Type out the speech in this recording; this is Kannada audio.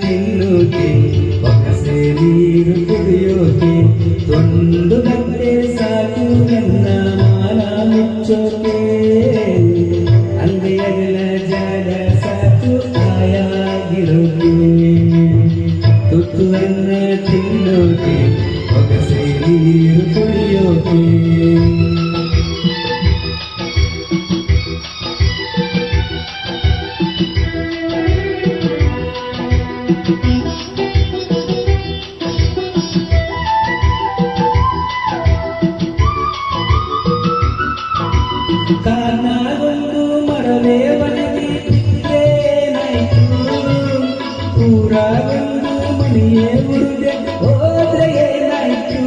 ತಿನ್ನುಕೆ ಬೊಗಸೆ ನೀರು ಕುಡಿಯೋಕೆ ಒಂದು ಗಂಟೆ ಸಾಕು ನನ್ನ ಮಾನ ಮುಚ್ಚೋಕೆ ಅಂದೆಯಗಲ ಜಾಗ ಸಾಕು ಆಯಾಗಿರೋಕೆ ತುತ್ತುವನ್ನ ತಿನ್ನೋಕೆ ಬೊಗಸೆ ನೀರು ಕುಡಿಯೋಕೆ ಕಾರಣಗೊಂಡು ಮರವೇ ಒಣಗಿ ಏನಾಯ್ತು ಊರಾಗೊಂಡು ಮನೆಯೇ ಉರುದೆ ಹೋದ್ರೆ ಏನಾಯ್ತು